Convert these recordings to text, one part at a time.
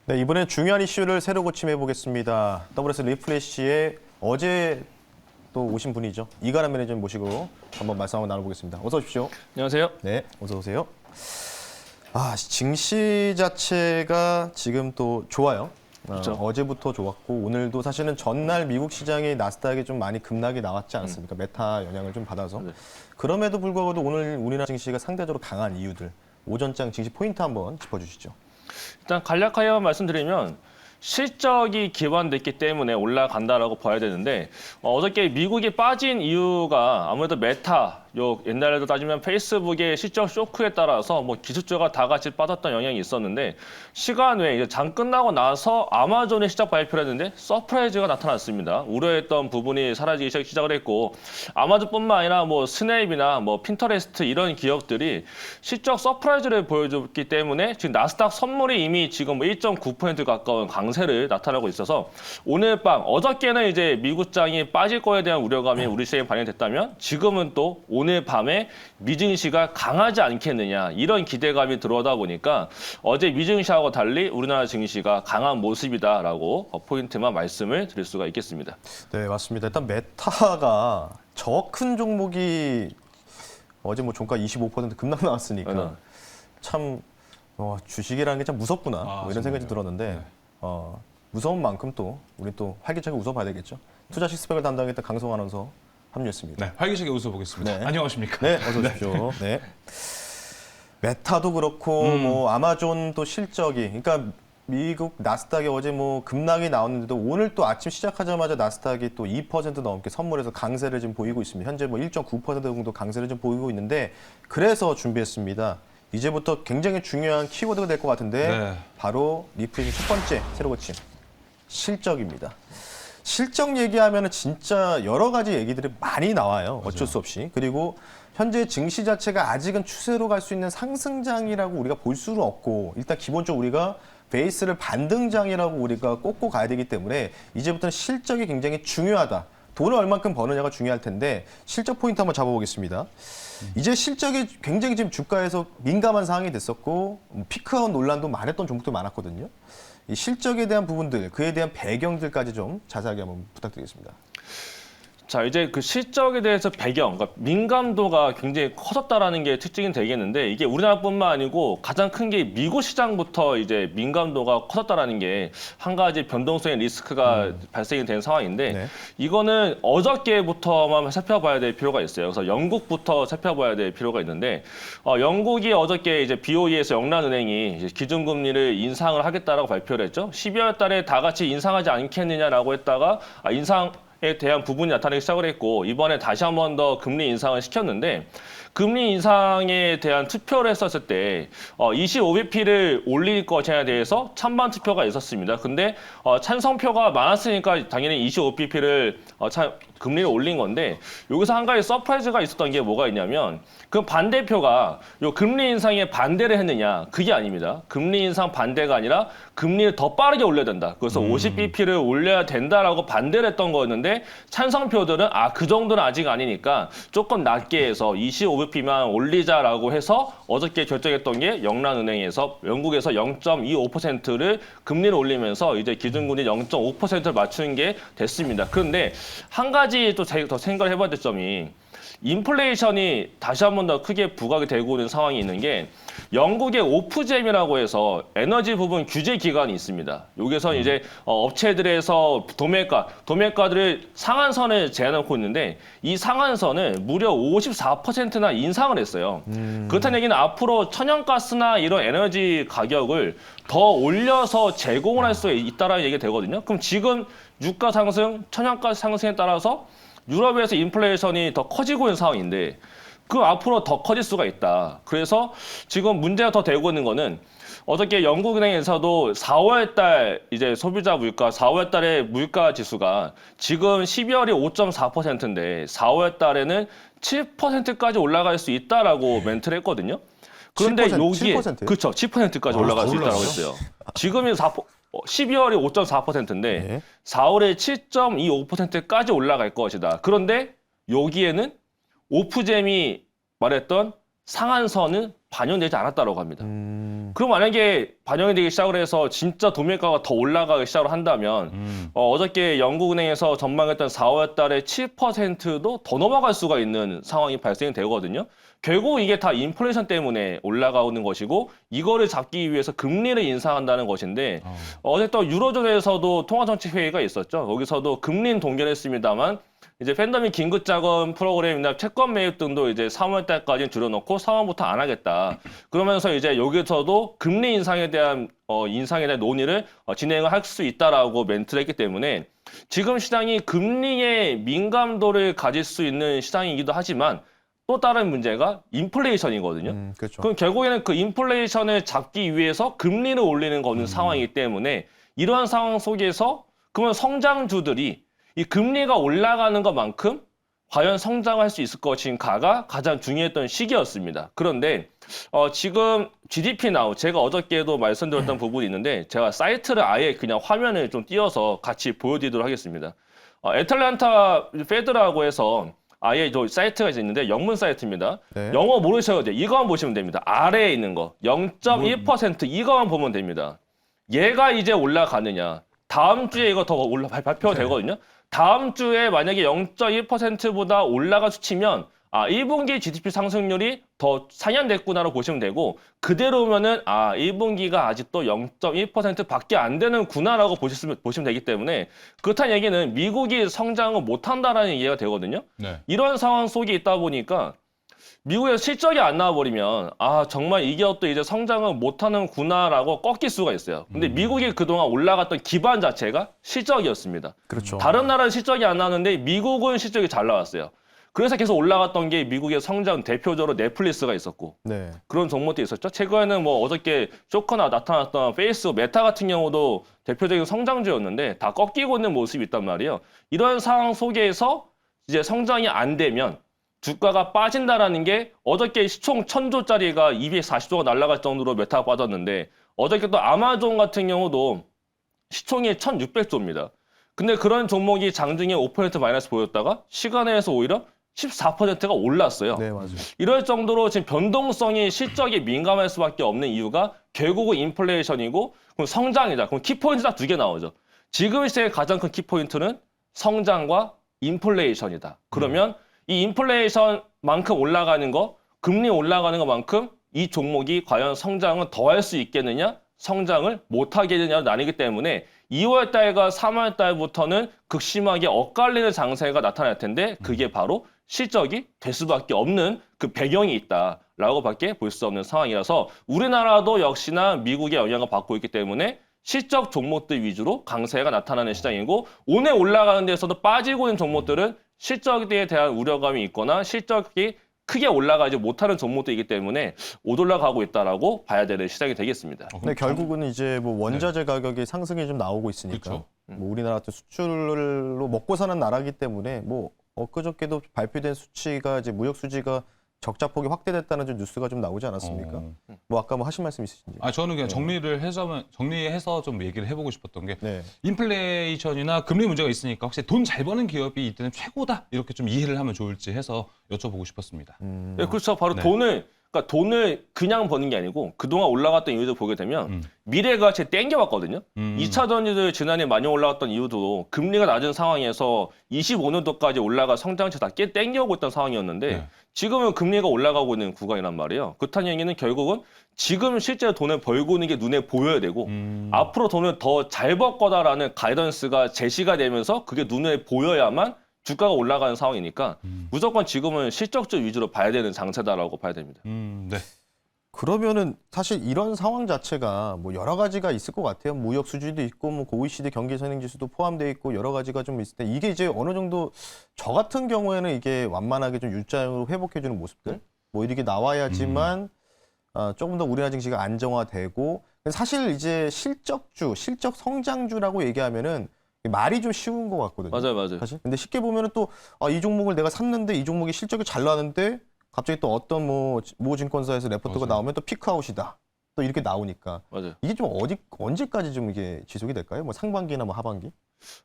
네, 이번엔 중요한 이슈를 새로 고침해 보겠습니다. WS 리플래시의 어제 또 오신 분이죠. 이가람 매니저님 모시고 한번 말씀 한번 나눠보겠습니다. 어서 오십시오. 안녕하세요. 네, 어서 오세요. 증시 자체가 지금 또 좋아요. 그렇죠. 어제부터 좋았고 오늘도 사실은 전날 미국 시장의 나스닥이 좀 많이 급락이 나왔지 않았습니까? 메타 영향을 좀 받아서. 네. 그럼에도 불구하고도 오늘 우리나라 증시가 상대적으로 강한 이유들, 오전장 증시 포인트 한번 짚어주시죠. 일단 간략하게 말씀드리면 실적이 기반됐기 때문에 올라간다라고 봐야 되는데 어저께 미국이 빠진 이유가 아무래도 메타, 옛날에도 따지면 페이스북의 실적 쇼크에 따라서 기술주가 다 같이 빠졌던 영향이 있었는데 시간 외에 이제 장 끝나고 나서 아마존의 시작 발표를 했는데 서프라이즈가 나타났습니다. 우려했던 부분이 사라지기 시작을 했고 아마존뿐만 아니라 스냅이나 핀터레스트 이런 기업들이 실적 서프라이즈를 보여줬기 때문에 지금 나스닥 선물이 이미 지금 1.9% 가까운 강세를 나타나고 있어서 오늘 밤 어저께는 이제 미국장이 빠질 거에 대한 우려감이 우리 시장에 반영됐다면 지금은 또 오늘 밤에 미증시가 강하지 않겠느냐 이런 기대감이 들어오다 보니까 어제 미증시하고 달리 우리나라 증시가 강한 모습이다라고 포인트만 말씀을 드릴 수가 있겠습니다. 네, 맞습니다. 일단 메타가 저 큰 종목이 어제 종가 25% 급락 나왔으니까 참 주식이라는 게 참 무섭구나 이런 생각이 들었는데 무서운 만큼 또 우리 또 활기차게 웃어봐야 되겠죠. 투자 식스팩을 담당했던 강성 아나운서 합류했습니다. 네, 활기차게 웃어보겠습니다. 네. 안녕하십니까? 네, 어서 오십시오. 네. 메타도 그렇고 아마존 또 실적이 그러니까 미국 나스닥이 어제 급락이 나왔는데도 오늘 또 아침 시작하자마자 나스닥이 또 2% 넘게 선물해서 강세를 지금 보이고 있습니다. 현재 1.9% 정도 강세를 좀 보이고 있는데 그래서 준비했습니다. 이제부터 굉장히 중요한 키워드가 될 것 같은데 네. 바로 리플의 첫 번째 새로 고침 실적입니다. 실적 얘기하면 진짜 여러 가지 얘기들이 많이 나와요. 어쩔 수 없이. 그리고 현재 증시 자체가 아직은 추세로 갈 수 있는 상승장이라고 우리가 볼 수는 없고 일단 기본적으로 우리가 베이스를 반등장이라고 우리가 꼽고 가야 되기 때문에 이제부터는 실적이 굉장히 중요하다. 돈을 얼만큼 버느냐가 중요할 텐데 실적 포인트 한번 잡아보겠습니다. 이제 실적이 굉장히 지금 주가에서 민감한 상황이 됐었고 피크아웃 논란도 많았던 종목도 많았거든요. 이 실적에 대한 부분들, 그에 대한 배경들까지 좀 자세하게 한번 부탁드리겠습니다. 자, 이제 그 실적에 대해서 배경, 그러니까 민감도가 굉장히 커졌다라는 게 특징이 되겠는데 이게 우리나라뿐만 아니고 가장 큰 게 미국 시장부터 이제 민감도가 커졌다라는 게 한 가지 변동성의 리스크가 발생이 된 상황인데 네. 이거는 어저께부터만 살펴봐야 될 필요가 있어요. 그래서 영국부터 살펴봐야 될 필요가 있는데 영국이 어저께 이제 BOE에서 영란은행이 이제 기준금리를 인상을 하겠다라고 발표를 했죠. 12월 달에 다 같이 인상하지 않겠느냐라고 했다가 에 대한 부분이 나타나기 시작을 했고 이번에 다시 한 번 더 금리 인상을 시켰는데 금리 인상에 대한 투표를 했었을 때 25bp를 올릴 것에 대해서 찬반 투표가 있었습니다. 근데 찬성표가 많았으니까 당연히 25bp를 금리를 올린 건데 여기서 한 가지 서프라이즈가 있었던 게 뭐가 있냐면 그 반대표가 요 금리 인상에 반대를 했느냐 그게 아닙니다. 금리 인상 반대가 아니라 금리를 더 빠르게 올려야 된다. 그래서 50bp를 올려야 된다라고 반대를 했던 거였는데 찬성표들은 그 정도는 아직 아니니까 조금 낮게 해서 25bp만 올리자라고 해서 어저께 결정했던 게 영란은행에서 영국에서 0.25%를 금리를 올리면서 이제 기준금리 0.5%를 맞추는 게 됐습니다. 그런데 한 가지 또 더 생각을 해봐야 될 점이 인플레이션이 다시 한 번 더 크게 부각이 되고 있는 상황이 있는 게 영국의 오프잼이라고 해서 에너지 부분 규제 기관이 있습니다. 여기서 이제 업체들에서 도매가들을 상한선을 제한하고 있는데 이 상한선을 무려 54%나 인상을 했어요. 그렇다는 얘기는 앞으로 천연가스나 이런 에너지 가격을 더 올려서 제공을 할 수 있다라는 얘기가 되거든요. 그럼 지금 유가 상승, 천연가스 상승에 따라서 유럽에서 인플레이션이 더 커지고 있는 상황인데 그 앞으로 더 커질 수가 있다. 그래서 지금 문제가 더 되고 있는 거는 어저께 영국은행에서도 4월 달 이제 소비자 물가, 4월 달에 물가 지수가 지금 12월이 5.4%인데 4월 달에는 7%까지 올라갈 수 있다라고 멘트를 했거든요. 그런데 7%? 여기에 7%? 그렇죠. 7%까지 올라갈 수 있다고 했어요. 지금이 12월이 5.4%인데 네. 4월에 7.25%까지 올라갈 것이다. 그런데 여기에는 오프잼이 말했던 상한선은 반영되지 않았다고 합니다. 그럼 만약에 반영이 되기 시작을 해서 진짜 도매가가 더 올라가기 시작을 한다면 어저께 영국은행에서 전망했던 4월 달에 7%도 더 넘어갈 수가 있는 상황이 발생이 되거든요. 결국 이게 다 인플레이션 때문에 올라가는 것이고 이거를 잡기 위해서 금리를 인상한다는 것인데 어제 또 유로존에서도 통화정책회의가 있었죠. 거기서도 금리는 동결했습니다만 이제 팬데믹 긴급자금 프로그램이나 채권 매입 등도 이제 3월 달까지 줄여놓고 4월부터 안 하겠다. 그러면서 이제 여기서도 금리 인상에 대한 논의를 진행을 할 수 있다라고 멘트를 했기 때문에 지금 시장이 금리의 민감도를 가질 수 있는 시장이기도 하지만 또 다른 문제가 인플레이션이거든요. 그렇죠. 그럼 결국에는 그 인플레이션을 잡기 위해서 금리를 올리는 거는 상황이기 때문에 이러한 상황 속에서 그러면 성장주들이 이 금리가 올라가는 것만큼 과연 성장할 수 있을 것인가가 가장 중요했던 시기였습니다. 그런데 지금 GDP Now 제가 어저께도 말씀드렸던 부분이 있는데 제가 사이트를 아예 그냥 화면을 좀 띄워서 같이 보여드리도록 하겠습니다. 애틀랜타 페드라고 해서 아예 저 사이트가 있는데 영문 사이트입니다. 네. 영어 모르셔도 돼요. 이거만 보시면 됩니다. 아래에 있는 거 0.1% 이거만 보면 됩니다. 얘가 이제 올라가느냐. 다음 주에 이거 더 발표가 되거든요. 다음 주에 만약에 0.1%보다 올라가 수치면 1분기 GDP 상승률이 더 상향됐구나로 보시면 되고 그대로면은 1분기가 아직도 0.1%밖에 안 되는구나라고 보시면 되기 때문에 그렇다는 얘기는 미국이 성장을 못한다라는 이해가 되거든요. 네. 이런 상황 속에 있다 보니까 미국에서 실적이 안 나와버리면 정말 이 기업도 이제 성장을 못하는구나라고 꺾일 수가 있어요. 근데 미국이 그동안 올라갔던 기반 자체가 실적이었습니다. 그렇죠. 다른 나라는 실적이 안 나왔는데 미국은 실적이 잘 나왔어요. 그래서 계속 올라갔던 게 미국의 성장 대표적으로 넷플릭스가 있었고 네. 그런 종목도 있었죠. 최근에는 뭐 어저께 쇼커나 나타났던 페이스북 메타 같은 경우도 대표적인 성장주였는데 다 꺾이고 있는 모습이 있단 말이에요. 이런 상황 속에서 이제 성장이 안 되면 주가가 빠진다라는 게 어저께 시총 1000조짜리가 240조가 날아갈 정도로 메타가 빠졌는데 어저께 또 아마존 같은 경우도 시총이 1600조입니다. 근데 그런 종목이 장중에 5% 마이너스 보였다가 시간에서 오히려 14%가 올랐어요. 네, 맞아요. 이럴 정도로 지금 변동성이 실적에 민감할 수밖에 없는 이유가 결국은 인플레이션이고 그럼 성장이다. 그럼 키포인트 딱 두 개 나오죠. 지금 시대의 가장 큰 키포인트는 성장과 인플레이션이다. 그러면 이 인플레이션만큼 올라가는 거, 금리 올라가는 것만큼 이 종목이 과연 성장을 더 할 수 있겠느냐, 성장을 못 하겠느냐로 나뉘기 때문에 2월 달과 3월 달부터는 극심하게 엇갈리는 장세가 나타날 텐데 그게 바로 실적이 될 수밖에 없는 그 배경이 있다라고밖에 볼 수 없는 상황이라서 우리나라도 역시나 미국의 영향을 받고 있기 때문에 실적 종목들 위주로 강세가 나타나는 시장이고 오늘 올라가는 데서도 빠지고 있는 종목들은 실적에 대한 우려감이 있거나 실적이 크게 올라가지 못하는 종목들이기 때문에 못 올라가고 있다라고 봐야 되는 시장이 되겠습니다. 근데 결국은 이제 뭐 원자재 가격의 상승이 좀 나오고 있으니까 그렇죠. 뭐 우리나라 같은 수출로 먹고 사는 나라이기 때문에 뭐 엊그저께도 발표된 수치가 이제 무역 수지가 적자폭이 확대됐다는 좀 뉴스가 좀 나오지 않았습니까? 뭐 아까 뭐 하신 말씀 있으신지? 저는 그냥 정리해서 좀 얘기를 해보고 싶었던 게 네. 인플레이션이나 금리 문제가 있으니까 혹시 돈 잘 버는 기업이 이때는 최고다 이렇게 좀 이해를 하면 좋을지 해서 여쭤보고 싶었습니다. 네, 그렇죠. 바로 네. 돈을 그냥 버는 게 아니고 그동안 올라갔던 이유들 보게 되면 미래가 제 땡겨왔거든요. 2차 전지들 지난해 많이 올라갔던 이유도 금리가 낮은 상황에서 25년도까지 올라가 성장치 다 땡겨오고 있던 상황이었는데 네. 지금은 금리가 올라가고 있는 구간이란 말이에요. 그렇다는 얘기는 결국은 지금 실제로 돈을 벌고 있는 게 눈에 보여야 되고 앞으로 돈을 더 잘 벌 거다라는 가이던스가 제시가 되면서 그게 눈에 보여야만 주가가 올라가는 상황이니까 무조건 지금은 실적주 위주로 봐야 되는 장세다라고 봐야 됩니다. 네. 그러면은 사실 이런 상황 자체가 뭐 여러 가지가 있을 것 같아요. 무역 수지도 있고 뭐 OECD 경기 선행 지수도 포함되어 있고 여러 가지가 좀 있을 때 이게 이제 어느 정도 저 같은 경우에는 이게 완만하게 좀 U자형으로 회복해주는 모습들 뭐 이렇게 나와야지만 조금 더 우리나라 증시가 안정화되고 사실 이제 실적주, 실적 성장주라고 얘기하면은 말이 좀 쉬운 것 같거든요. 맞아요. 사실. 근데 쉽게 보면은 또 이 종목을 내가 샀는데 이 종목이 실적이 잘 나는데 갑자기 또 어떤 모 증권사에서 레포트가 맞아요. 나오면 또 피크아웃이다. 또 이렇게 나오니까 맞아요. 이게 좀 언제까지 좀 이게 지속이 될까요? 뭐 상반기나 뭐 하반기?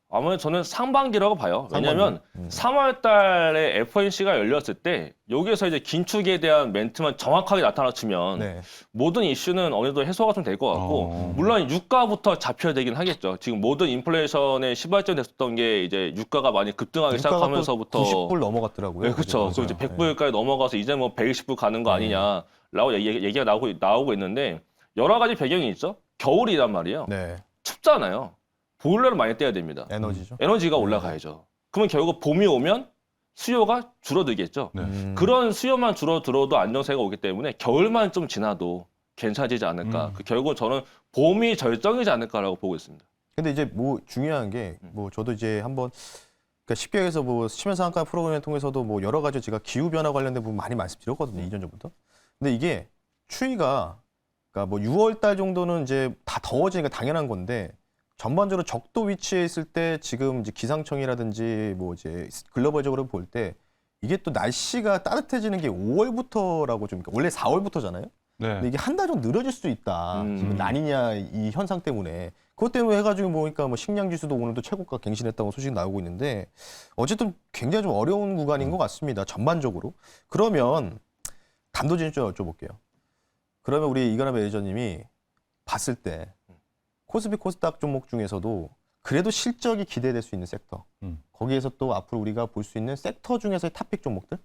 아무래도 저는 상반기라고 봐요. 왜냐하면 상반기. 3월 달에 FOMC가 열렸을 때 여기에서 이제 긴축에 대한 멘트만 정확하게 나타나면 네. 모든 이슈는 어느 정도 해소가 좀 될 것 같고 물론 유가부터 잡혀야 되긴 하겠죠. 지금 모든 인플레이션의 시발점 됐었던 게 이제 유가가 많이 급등하기 시작하면서부터 90불 넘어갔더라고요. 네, 그렇죠. 그리고 이제 맞아요. 100불까지 넘어가서 이제 뭐 120불 가는 거 아니냐라고 얘기가 나오고 있는데 여러 가지 배경이 있죠. 겨울이란 말이에요. 네. 춥잖아요. 보일러를 많이 떼야 됩니다. 에너지죠. 에너지가 올라가야죠. 그러면 결국 봄이 오면 수요가 줄어들겠죠. 네. 그런 수요만 줄어들어도 안정세가 오기 때문에 겨울만 좀 지나도 괜찮아지지 않을까. 결국은 저는 봄이 절정이지 않을까라고 보고 있습니다. 근데 이제 뭐 중요한 게 뭐 저도 이제 한번 그러니까 쉽게 얘기해서 뭐 시면서 한가 프로그램을 통해서도 뭐 여러 가지 제가 기후 변화 관련된 부분 많이 말씀드렸거든요. 2년 전부터. 근데 이게 추위가 그러니까 뭐 6월 달 정도는 이제 다 더워지니까 당연한 건데 전반적으로 적도 위치에 있을 때 지금 이제 기상청이라든지 뭐 이제 글로벌적으로 볼 때 이게 또 날씨가 따뜻해지는 게 5월부터라고 좀 그러니까 원래 4월부터잖아요. 네. 근데 이게 한 달 정도 늘어질 수도 있다. 지금 라니냐 이 현상 때문에. 그것 때문에 해가지고 보니까 뭐 식량 지수도 오늘도 최고가 갱신했다고 소식이 나오고 있는데 어쨌든 굉장히 좀 어려운 구간인 것 같습니다. 전반적으로. 그러면 단도직입 좀 여쭤볼게요. 그러면 우리 이건화 매니저님이 봤을 때 코스피 코스닥 종목 중에서도 그래도 실적이 기대될 수 있는 섹터. 거기에서 또 앞으로 우리가 볼 수 있는 섹터 중에서의 탑픽 종목들.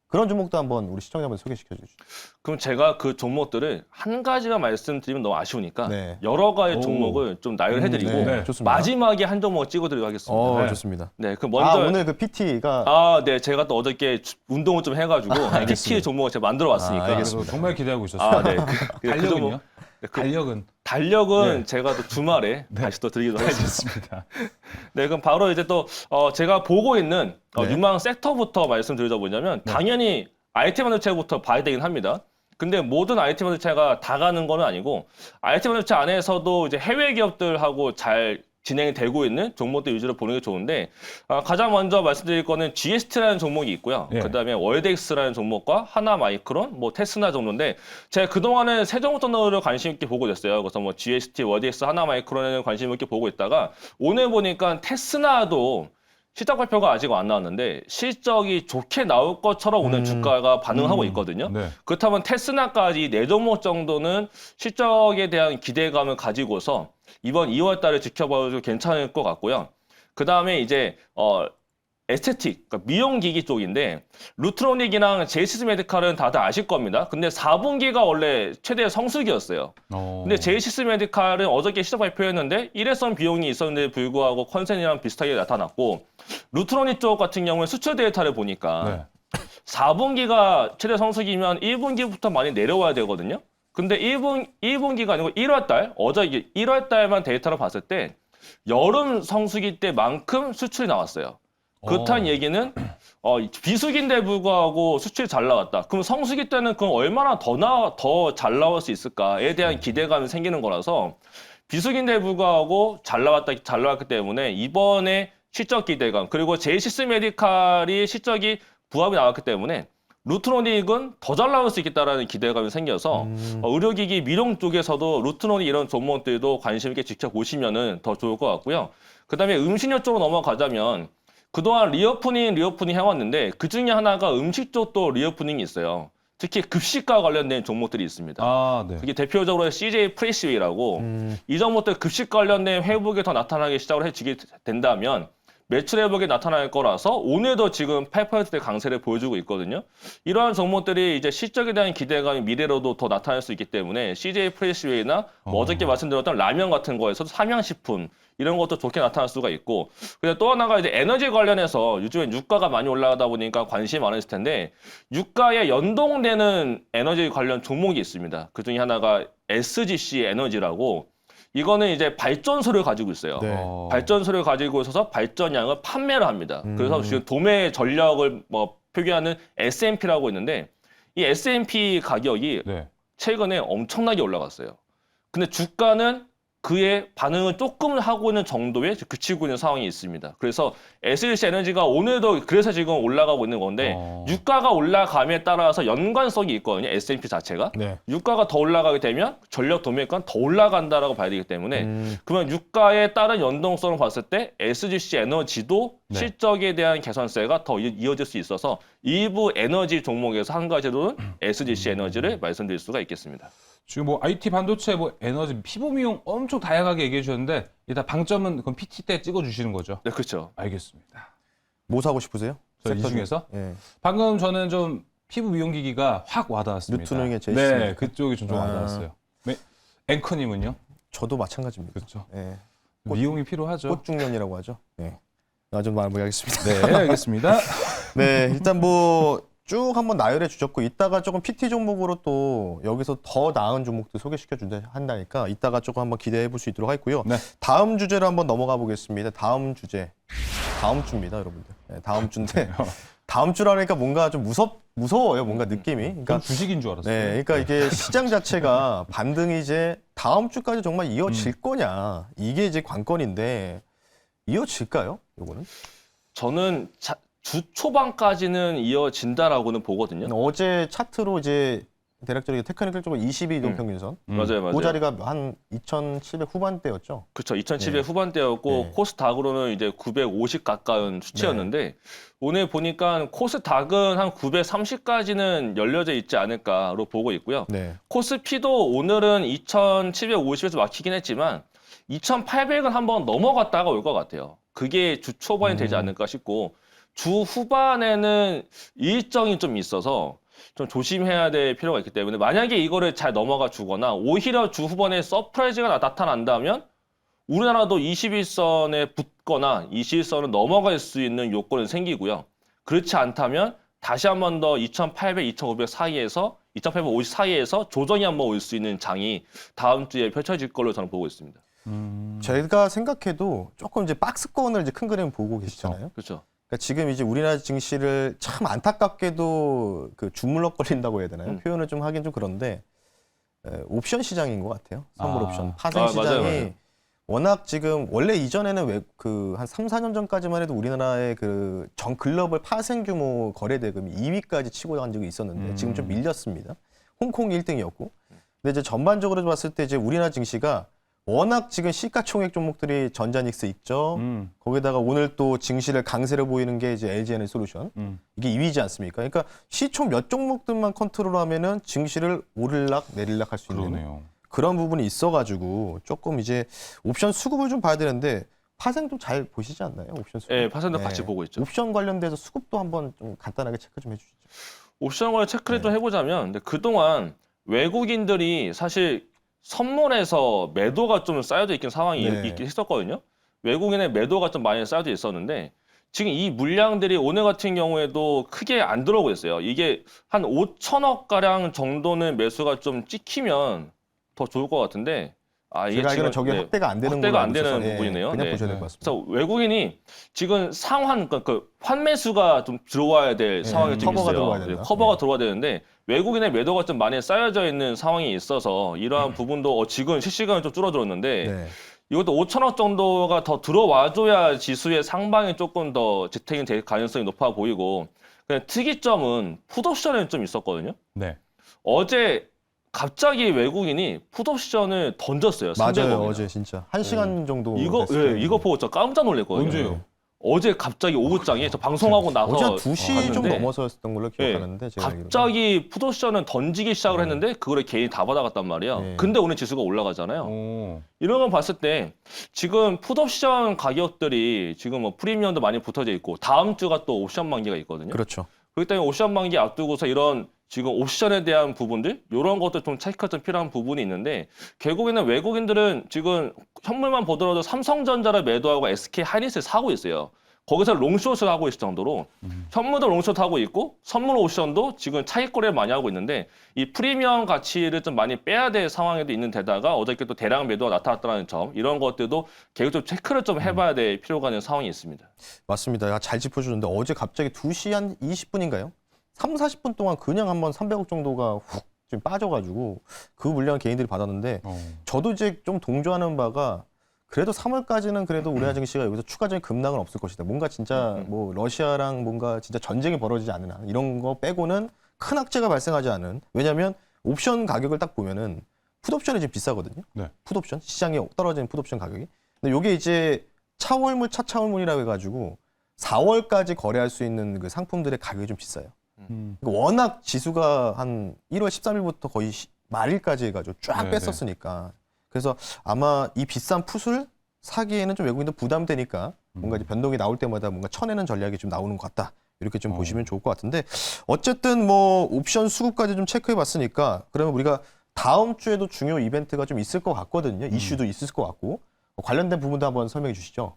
그런 종목도 한번 우리 시청자분 소개시켜 주시죠. 그럼 제가 그 종목들을 한 가지만 말씀드리면 너무 아쉬우니까 네. 여러 가지 종목을 좀 나열을 해드리고 네. 좋습니다. 마지막에 한 종목 찍어드리도록 하겠습니다. 네. 좋습니다. 네, 그 먼저 오늘 그 PT가 네, 제가 또 어저께 운동을 좀 해가지고 PT 종목을 제가 만들어 왔으니까. 알겠습니다. 정말 기대하고 있었어요. 네. 달력은요? 그 달력은 달력은 네. 제가 또 주말에 다시 또 드리도록 하겠습니다. 알겠습니다. 네, 그럼 바로 이제 또 제가 보고 있는 네. 유망 섹터부터 말씀드리자 보자면 당연히 IT 반도체부터 봐야 되긴 합니다. 근데 모든 IT 반도체가 다 가는 건 아니고 IT 반도체 안에서도 이제 해외 기업들하고 잘 진행이 되고 있는 종목들 위주로 보는 게 좋은데 가장 먼저 말씀드릴 거는 GST라는 종목이 있고요. 예. 그다음에 월덱스라는 종목과 하나마이크론, 뭐 테스나 정도인데 제가 그동안은 세 종목 정도를 관심 있게 보고 있었어요. 그래서 뭐 GST, 월덱스, 하나마이크론에는 관심 있게 보고 있다가 오늘 보니까 테스나도 실적 발표가 아직 안 나왔는데 실적이 좋게 나올 것처럼 오늘 주가가 반응하고 있거든요. 네. 그렇다면 테스나까지 4종목 정도는 실적에 대한 기대감을 가지고서 이번 2월 달에 지켜봐도 괜찮을 것 같고요. 그 다음에 이제 에스테틱, 그러니까 미용기기 쪽인데 루트로닉이랑 제이시스 메디칼은 다들 아실 겁니다. 근데 4분기가 원래 최대 성수기였어요. 근데 제이시스 메디칼은 어저께 시작 발표했는데 일회성 비용이 있었는데 불구하고 컨센이랑 비슷하게 나타났고 루트로닉 쪽 같은 경우에 수출 데이터를 보니까 네. 4분기가 최대 성수기면 1분기부터 많이 내려와야 되거든요. 근데 1분기가 아니고 1월 달, 어제 1월 달만 데이터를 봤을 때 여름 성수기 때만큼 수출이 나왔어요. 그렇다는 얘기는 비수기인데 불구하고 수출이 잘 나왔다. 그럼 성수기 때는 그럼 얼마나 더 잘 나올 수 있을까에 대한 기대감이 생기는 거라서 비수기인데 불구하고 잘 나왔기 때문에 이번에 실적 기대감 그리고 제이시스 메디칼이 실적이 부합이 나왔기 때문에 루트로닉은 더 잘 나올 수 있겠다라는 기대감이 생겨서 의료기기 미용 쪽에서도 루트로닉 이런 종목들도 관심 있게 지켜보시면은 더 좋을 것 같고요. 그다음에 음식료 쪽으로 넘어가자면 그동안 리오프닝 해왔는데 그 중에 하나가 음식 쪽도 리오프닝이 있어요. 특히 급식과 관련된 종목들이 있습니다. 아, 네. 그게 대표적으로 CJ 프레시웨이라고 이 종목들 급식 관련된 회복이 더 나타나기 시작을 해지게 된다면 매출 회복이 나타날 거라서 오늘도 지금 8%대 강세를 보여주고 있거든요. 이러한 종목들이 이제 실적에 대한 기대감이 미래로도 더 나타날 수 있기 때문에 CJ 프레시웨이나 뭐 어저께 말씀드렸던 라면 같은 거에서도 삼양식품 이런 것도 좋게 나타날 수가 있고 그리고 또 하나가 이제 에너지 관련해서 요즘에 유가가 많이 올라가다 보니까 관심이 많으실 텐데 유가에 연동되는 에너지 관련 종목이 있습니다. 그 중에 하나가 SGC 에너지라고 이거는 이제 발전소를 가지고 있어요. 네. 발전소를 가지고 있어서 발전량을 판매를 합니다. 그래서 지금 도매 전력을 뭐 표기하는 S&P라고 있는데 이 S&P 가격이 네. 최근에 엄청나게 올라갔어요. 근데 주가는 그의 반응을 조금 하고 있는 정도에 그치고 있는 상황이 있습니다. 그래서 SLC 에너지가 오늘도 그래서 지금 올라가고 있는 건데 유가가 올라감에 따라서 연관성이 있거든요. S&P 자체가. 네. 유가가 더 올라가게 되면 전력 도매가는 더 올라간다라고 봐야 되기 때문에 그러면 유가에 따른 연동성을 봤을 때 SGC 에너지도 네. 실적에 대한 개선세가 더 이어질 수 있어서 일부 에너지 종목에서 한 가지로는 SGC 에너지를 말씀드릴 수가 있겠습니다. 지금 뭐 IT 반도체, 뭐 에너지, 피부 미용 엄청 다양하게 얘기해 주셨는데 일단 방점은 그럼 PT 때 찍어 주시는 거죠? 네, 그렇죠. 알겠습니다. 뭐 사고 싶으세요? 저 이 섹터 중에서 예. 방금 저는 좀 피부 미용 기기가 확 와닿았습니다. 뉴트능의 제이스. 네, 그쪽이 좀 아. 와닿았어요. 네. 앵커님은요? 저도 마찬가지입니다. 그렇죠. 예. 미용이 필요하죠. 꽃중년이라고 하죠. 예. 나좀 말해보겠습니다. 네, 알겠습니다. 네, 일단 뭐 쭉 한번 나열해 주셨고 이따가 조금 PT 종목으로 또 여기서 더 나은 종목들 소개시켜 준다 한다니까 이따가 조금 한번 기대해 볼 수 있도록 하겠고요. 네. 다음 주제로 한번 넘어가 보겠습니다. 다음 주제. 다음 주입니다, 여러분들. 네, 다음 주인데 다음 주라니까 뭔가 좀 무서워요, 뭔가 느낌이. 전 그러니까 주식인 줄 알았어요. 네, 그러니까 이게 시장 자체가 반등이 이제 다음 주까지 정말 이어질 거냐 이게 이제 관건인데 이어질까요? 요거는? 저는 주 초반까지는 이어진다라고는 보거든요. 어제 차트로 이제 대략적으로 테크니컬 쪽으로 22 이동 평균선 맞아요, 맞아요. 그 자리가 한 2,700 후반대였죠. 그렇죠. 2700 네. 후반대였고 네. 코스닥으로는 이제 950 가까운 수치였는데 오늘 보니까 코스닥은 한 930까지는 열려져 있지 않을까로 보고 있고요. 네. 코스피도 오늘은 2750에서 막히긴 했지만 2800은 한번 넘어갔다가 올 것 같아요. 그게 주 초반이 되지 않을까 싶고 주 후반에는 일정이 좀 있어서 좀 조심해야 될 필요가 있기 때문에 만약에 이거를 잘 넘어가 주거나 오히려 주 후반에 서프라이즈가 나타난다면 우리나라도 21선에 붙거나 21선을 넘어갈 수 있는 요건은 생기고요. 그렇지 않다면 다시 한 번 더 2800, 2500 사이에서 2850 사이에서 조정이 한번 올 수 있는 장이 다음 주에 펼쳐질 걸로 저는 보고 있습니다. 제가 생각해도 조금 이제 박스권을 이제 큰 그림 보고 계시잖아요. 그렇죠. 그러니까 지금 이제 우리나라 증시를 참 안타깝게도 그 주물럭거린다고 해야 되나요? 표현을 좀 하긴 좀 그런데 옵션 시장인 것 같아요. 선물 아. 옵션 파생 아, 시장이 맞아요, 맞아요. 워낙 지금 원래 이전에는 그 한 3, 4년 전까지만 해도 우리나라의 그 전 글로벌 파생 규모 거래 대금이 2위까지 치고 간 적이 있었는데 지금 좀 밀렸습니다. 홍콩이 1등이었고. 근데 이제 전반적으로 봤을 때 이제 우리나라 증시가 워낙 지금 시가총액 종목들이 전자닉스 있죠. 거기다가 오늘 또 증시를 강세를 보이는 게 이제 LG에너지솔루션. 이게 2위지 않습니까? 그러니까 시총 몇 종목들만 컨트롤하면은 증시를 오를락 내릴락 할 수 있는 그러네요. 그런 부분이 있어가지고 조금 이제 옵션 수급을 좀 봐야 되는데 파생 좀 잘 보시지 않나요? 옵션 수급. 네, 파생도 같이 보고 있죠. 옵션 관련돼서 수급도 한번 좀 간단하게 체크 좀 해주시죠. 옵션을 체크를 좀 해보자면 근데 그동안 외국인들이 사실 선물에서 매도가 좀 쌓여져 있긴 상황이 네. 있긴 했었거든요. 외국인의 매도가 좀 많이 쌓여져 있었는데 지금 이 물량들이 오늘 같은 경우에도 크게 안 들어오고 있어요. 이게 한 5천억 가량 정도는 매수가 좀 찍히면 더 좋을 것 같은데 이게 제가 알기로는 저게 확대가 안 되는 확대가 걸로 안 되는 알고 있어서, 부분이네요. 그냥 네. 보셔야 될 것 같습니다. 그래서 외국인이 지금 상환 그 환매수가 좀 들어와야 될 상황이 좀 커버가 있어요. 들어와야 된다. 커버가 들어와야 되는데 외국인의 매도가 좀 많이 쌓여져 있는 상황이 있어서 이러한 부분도 지금 실시간으로 좀 줄어들었는데 네. 이것도 5천억 정도가 더 들어와줘야 지수의 상방이 조금 더 지탱이 될 가능성이 높아 보이고 그냥 특이점은 풋옵션에 좀 있었거든요. 네. 어제 갑자기 외국인이 풋옵션을 던졌어요. 맞아요. 300억이나. 어제 진짜 1시간 정도 이거 됐을 때. 이거 보고 저 깜짝 놀랐거든요. 언제요? 어제 갑자기 오후장에 저 방송하고 나서 어제 한 2시 좀 봤는데 넘어서였던 걸로 기억하는데 제가 알기로는. 갑자기 풋옵션은 던지기 시작을 했는데 그거를 개인이 다 받아갔단 말이에요. 네. 근데 오늘 지수가 올라가잖아요. 오. 이런 걸 봤을 때 지금 풋옵션 가격들이 지금 뭐 프리미엄도 많이 붙어져 있고 다음 주가 또 옵션 만기가 있거든요. 그렇죠. 그렇기 때문에 옵션 만기 앞두고서 이런 지금 옵션에 대한 부분들 이런 것도 좀 체크가 좀 필요한 부분이 있는데 결국에는 외국인들은 지금 현물만 보더라도 삼성전자를 매도하고 SK 하이닉스를 사고 있어요. 거기서 롱숏을 하고 있을 정도로 현물도 롱숏 하고 있고 선물 옵션도 지금 차익 거래를 많이 하고 있는데 이 프리미엄 가치를 좀 많이 빼야 될 상황에도 있는 데다가 어저께 또 대량 매도가 나타났다는 점 이런 것들도 계속 좀 체크를 좀 해봐야 될 필요가 있는 상황이 있습니다. 맞습니다. 잘 짚어주는데 어제 갑자기 2시 한 20분인가요? 3, 40분 동안 그냥 한번 300억 정도가 훅 좀 빠져가지고 그 물량 개인들이 받았는데 저도 이제 좀 동조하는 바가 그래도 3월까지는 그래도 우리나라 증시가 여기서 추가적인 급락은 없을 것이다. 뭔가 진짜 뭐 러시아랑 뭔가 진짜 전쟁이 벌어지지 않는 한 이런 거 빼고는 큰 악재가 발생하지 않은. 왜냐하면 옵션 가격을 딱 보면은 풋옵션이 지금 비싸거든요. 네. 풋옵션 시장에 떨어지는 풋옵션 가격이. 근데 이게 이제 차월물 차차월물이라고 해가지고 4월까지 거래할 수 있는 그 상품들의 가격이 좀 비싸요. 그러니까 워낙 지수가 한 1월 13일부터 거의 말일까지 해가지고 쫙 네네. 뺐었으니까. 그래서 아마 이 비싼 풋을 사기에는 좀 외국인들 부담되니까 뭔가 이제 변동이 나올 때마다 뭔가 쳐내는 전략이 좀 나오는 것 같다. 이렇게 좀 보시면 좋을 것 같은데 어쨌든 뭐 옵션 수급까지 좀 체크해 봤으니까 그러면 우리가 다음 주에도 중요 이벤트가 좀 있을 것 같거든요. 이슈도 있을 것 같고 관련된 부분도 한번 설명해 주시죠.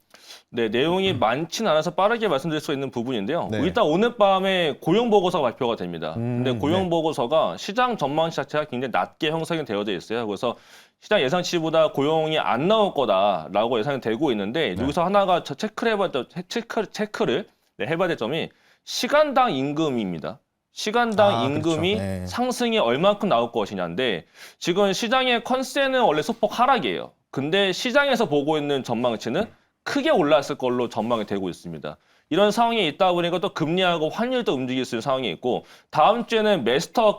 네, 내용이 많진 않아서 빠르게 말씀드릴 수 있는 부분인데요. 네. 일단 오늘 밤에 고용 보고서가 발표가 됩니다. 근데 고용 네. 보고서가 시장 전망치 자체가 굉장히 낮게 형성이 되어져 있어요. 그래서 시장 예상치보다 고용이 안 나올 거다라고 예상이 되고 있는데 여기서 하나가 체크를 해봐야 될 점이 시간당 임금입니다. 시간당 임금이 그렇죠. 네. 상승이 얼만큼 나올 것이냐인데 지금 시장의 컨센은 원래 소폭 하락이에요. 근데 시장에서 보고 있는 전망치는 크게 올랐을 걸로 전망이 되고 있습니다. 이런 상황이 있다 보니까 또 금리하고 환율도 움직일 수 있는 상황이 있고 다음 주에는 메스터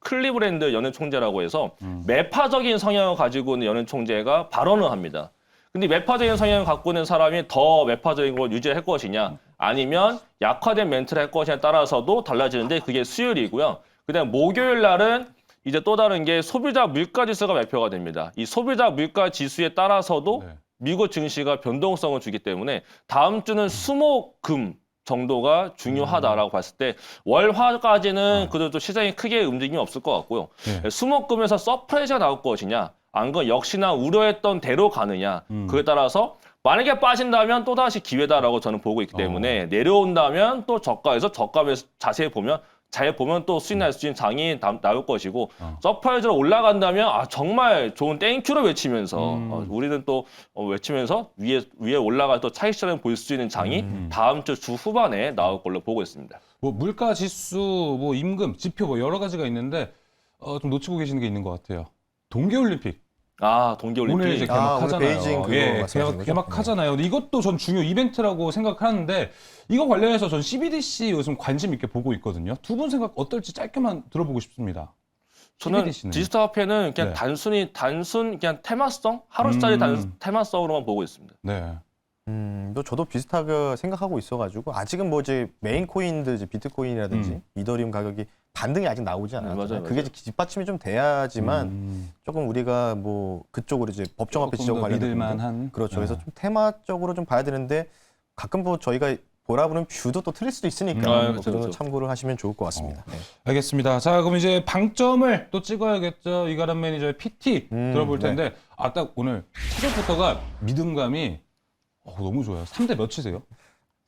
클리브랜드 연은 총재라고 해서 매파적인 성향을 가지고 있는 연은 총재가 발언을 합니다. 근데 매파적인 성향을 갖고 있는 사람이 더 매파적인 걸 유지할 것이냐 아니면 약화된 멘트를 할 것이냐에 따라서도 달라지는데 그게 수요일이고요. 그다음 목요일 날은 이제 또 다른 게 소비자 물가 지수가 발표가 됩니다. 이 소비자 물가 지수에 따라서도 네. 미국 증시가 변동성을 주기 때문에 다음 주는 수목금 정도가 중요하다라고 봤을 때 월화까지는 그래도 시장이 크게 움직임이 없을 것 같고요. 네. 수목금에서 서프라이즈가 나올 것이냐 안 그건 역시나 우려했던 대로 가느냐 그에 따라서 만약에 빠진다면 또다시 기회다라고 저는 보고 있기 때문에 내려온다면 또 저가에서 저가에서 자세히 보면 잘 보면 또 수익 날 수 있는 장이 나올 것이고 서프라이즈로 올라간다면 아 정말 좋은 땡큐를 외치면서 우리는 또 외치면서 위에 올라갈 또 차익실현 볼 수 있는 장이 다음 주 후반에 나올 걸로 보고 있습니다. 뭐 물가 지수, 뭐 임금, 지표 뭐 여러 가지가 있는데 좀 놓치고 계시는 게 있는 것 같아요. 동계올림픽. 아 동계올림픽. 오늘 이제 오늘 개막하잖아요. 베이징 그거 예, 말씀하시는 거죠? 개막하잖아요. 근데 이것도 전 중요 이벤트라고 생각하는데 이거 관련해서 전 CBDC 요즘 관심 있게 보고 있거든요. 두 분 생각 어떨지 짧게만 들어보고 싶습니다. 저는 CBDC 는. 디지털 화폐는 그냥 네. 단순 그냥 테마성 하루짜리 테마성으로만 보고 있습니다. 네. 또 저도 비슷하게 생각하고 있어가지고 아직은 뭐 이제 메인 코인들 이제 비트코인이라든지 이더리움 가격이 반등이 아직 나오지 않아요. 맞아요. 그게 이제 뒷받침이 좀 돼야지만 조금 우리가 뭐 그쪽으로 이제 법정화폐 조금 지정 더 관련된 믿을만한. 부분들. 그렇죠. 네. 그래서 좀 테마적으로 좀 봐야 되는데 가끔 뭐 저희가 보라보는 뷰도 또 틀릴 수도 있으니까 그렇죠, 그 정도 그렇죠. 참고를 하시면 좋을 것 같습니다. 네. 알겠습니다. 자, 그럼 이제 방점을 또 찍어야겠죠. 이가람 매니저의 PT 들어볼 텐데 딱 오늘 첫째부터가 믿음감이 너무 좋아요. 3대 몇이세요?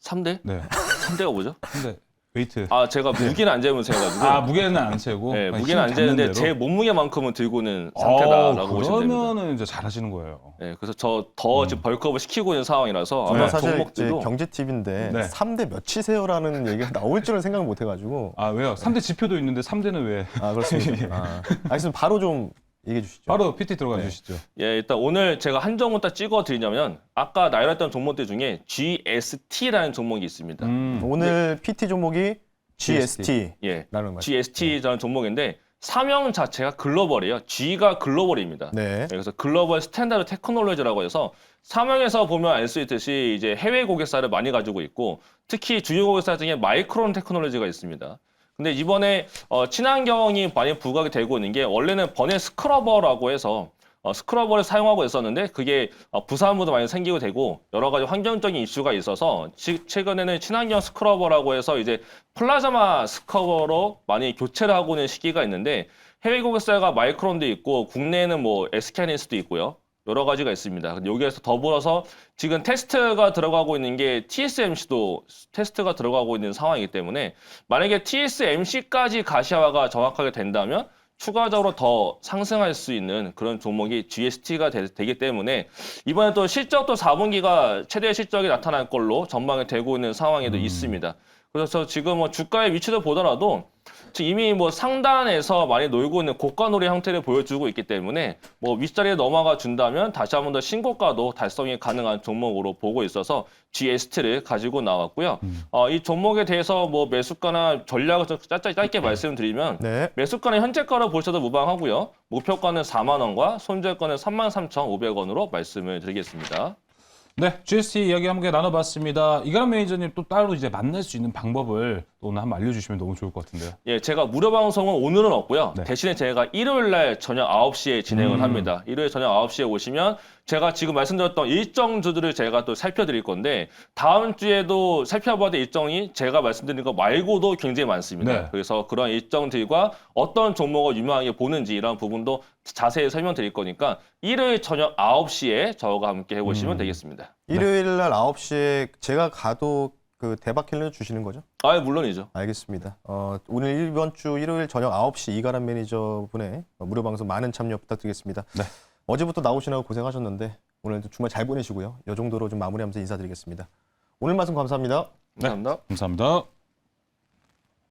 3대? 네. 3대가 뭐죠? 3대 웨이트. 아 제가 무게는 안 재면서 해가지고 무게는 안 채고. 네, 그냥 무게는 힘 안 재는데 닿는 대로? 제 몸무게만큼은 들고는 상태다라고 보시면 됩니다. 그러면은 이제 잘하시는 거예요. 네, 그래서 저 더 지금 벌크업을 시키고 있는 상황이라서 아마 사실 이제 종목들도 경제 팁인데 네. 3대 몇이세요라는 얘기가 나올 줄은 생각을 못 해가지고 왜요? 3대 지표도 있는데 3대는 왜? 그렇습니다. 알겠습니다. 바로 좀 얘기해 주시죠. 바로 PT 들어가 주시죠. 예, 일단 오늘 제가 한 종목 딱 찍어 드리냐면 아까 나열했던 종목들 중에 GST라는 종목이 있습니다. 오늘 PT 종목이 GST라는 예, 말씀. GST라는 종목인데 사명 자체가 글로벌이에요. G가 글로벌입니다. 네. 그래서 글로벌 스탠다드 테크놀로지라고 해서 사명에서 보면 알 수 있듯이 이제 해외 고객사를 많이 가지고 있고 특히 주요 고객사 중에 마이크론 테크놀로지가 있습니다. 근데 이번에 친환경이 많이 부각이 되고 있는 게 원래는 번외 스크러버라고 해서 스크러버를 사용하고 있었는데 그게 부산물도 많이 생기고 되고 여러 가지 환경적인 이슈가 있어서 최근에는 친환경 스크러버라고 해서 이제 플라즈마 스크러버로 많이 교체를 하고 있는 시기가 있는데 해외 고객사가 마이크론도 있고 국내에는 뭐 SK하이닉스도 있고요. 여러 가지가 있습니다. 근데 여기에서 더불어서 지금 테스트가 들어가고 있는 게 TSMC도 테스트가 들어가고 있는 상황이기 때문에 만약에 TSMC까지 가시화가 정확하게 된다면 추가적으로 더 상승할 수 있는 그런 종목이 GST가 되기 때문에 이번에 또 실적도 4분기가 최대 실적이 나타날 걸로 전망이 되고 있는 상황에도 있습니다. 그래서 지금 뭐 주가의 위치도 보더라도 지금 이미 뭐 상단에서 많이 놀고 있는 고가놀이 형태를 보여주고 있기 때문에 뭐 윗자리에 넘어가 준다면 다시 한 번 더 신고가도 달성이 가능한 종목으로 보고 있어서 GST를 가지고 나왔고요. 이 종목에 대해서 뭐 매수가나 전략을 좀 짧게 말씀드리면 네. 매수가는 현재가로 보셔도 무방하고요. 목표가는 4만 원과 손절가는 33,500원으로 말씀을 드리겠습니다. 네, GST 이야기 함께 나눠봤습니다. 이가람 매니저님 또 따로 이제 만날 수 있는 방법을 또 오늘 한번 알려주시면 너무 좋을 것 같은데요. 예, 제가 무료 방송은 오늘은 없고요. 네. 대신에 제가 일요일 날 저녁 9시에 진행을 합니다. 일요일 저녁 9시에 오시면 제가 지금 말씀드렸던 일정주들을 제가 또 살펴드릴 건데 다음 주에도 살펴봐야 될 일정이 제가 말씀드린 거 말고도 굉장히 많습니다. 네. 그래서 그런 일정들과 어떤 종목을 유망하게 보는지 이런 부분도 자세히 설명드릴 거니까 일요일 저녁 9시에 저와 함께 해보시면 되겠습니다. 일요일 날 9시에 제가 가도 그 대박 킬러 주시는 거죠? 아, 물론이죠. 알겠습니다. 오늘 이번 주 일요일 저녁 9시 이가람 매니저분의 무료 방송 많은 참여 부탁드리겠습니다. 네. 어제부터 나오시느라고 고생하셨는데 오늘도 주말 잘 보내시고요. 이 정도로 좀 마무리하면서 인사드리겠습니다. 오늘 말씀 감사합니다. 감사합니다. 감사합니다.